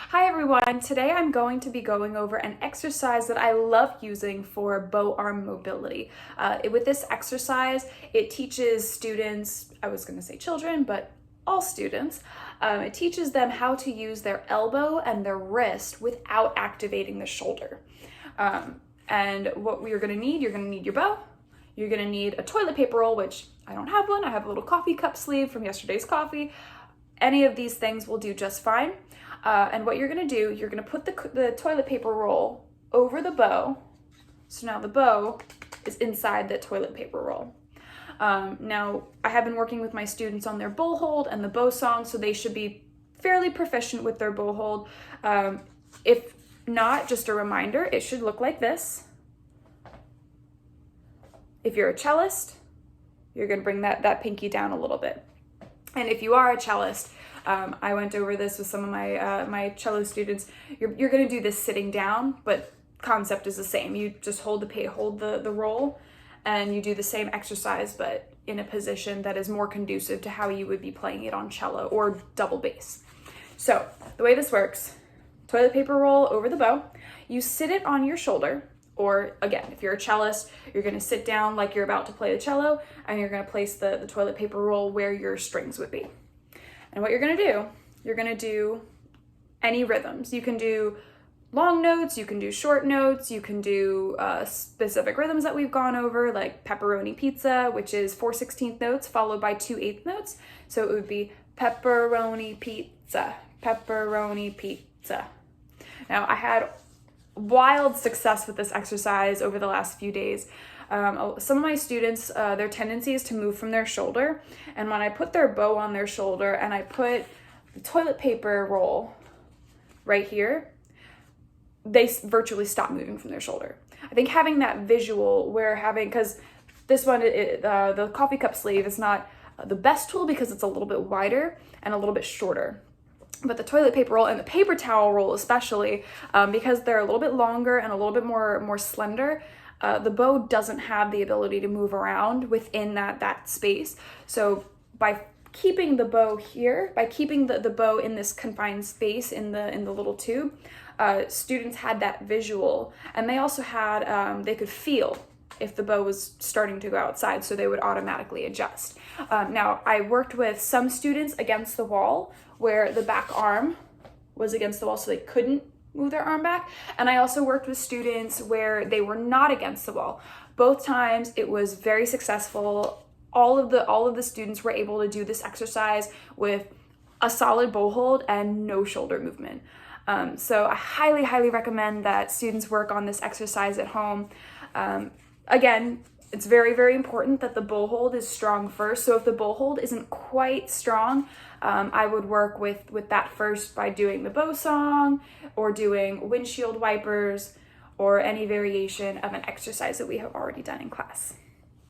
Hi everyone, today I'm going to be going over an exercise that I love using for bow arm mobility. With this exercise, it teaches students, I was going to say children, but all students, it teaches them how to use their elbow and their wrist without activating the shoulder. And what you're going to need your bow, you're going to need a toilet paper roll, which I don't have one, I have a little coffee cup sleeve from yesterday's coffee. Any of these things will do just fine. And what you're gonna do, you're gonna put the toilet paper roll over the bow. So now the bow is inside the toilet paper roll. Now, I have been working with my students on their bow hold and the bow song, so they should be fairly proficient with their bow hold. If not, just a reminder, it should look like this. If you're a cellist, you're gonna bring that pinky down a little bit. And if you are a cellist, I went over this with some of my cello students. You're going to do this sitting down, but concept is the same. You just hold the roll, and you do the same exercise, but in a position that is more conducive to how you would be playing it on cello or double bass. So the way this works, toilet paper roll over the bow. You sit it on your shoulder, or again, if you're a cellist, you're going to sit down like you're about to play the cello, and you're going to place the toilet paper roll where your strings would be. And what you're going to do any rhythms. You can do long notes, you can do short notes, you can do specific rhythms that we've gone over, like pepperoni pizza, which is 4/16 notes followed by 2/8 notes. So it would be pepperoni pizza, pepperoni pizza. Now, I had wild success with this exercise over the last few days. Some of my students, their tendency is to move from their shoulder, and when I put their bow on their shoulder and I put the toilet paper roll right here, they virtually stop moving from their shoulder. I think having that visual because this one, the coffee cup sleeve is not the best tool because it's a little bit wider and a little bit shorter. But the toilet paper roll and the paper towel roll especially, because they're a little bit longer and a little bit more slender, the bow doesn't have the ability to move around within that space. So by keeping the bow here, by keeping the bow in this confined space in the little tube, students had that visual, and they also had, they could feel if the bow was starting to go outside, so they would automatically adjust. Now, I worked with some students against the wall where the back arm was against the wall, so they couldn't move their arm back. And I also worked with students where they were not against the wall. Both times it was very successful. All of the students were able to do this exercise with a solid bow hold and no shoulder movement. So I highly recommend that students work on this exercise at home. Again, it's very important that the bow hold is strong first. So if the bow hold isn't quite strong, I would work with that first by doing the bow song or doing windshield wipers or any variation of an exercise that we have already done in class.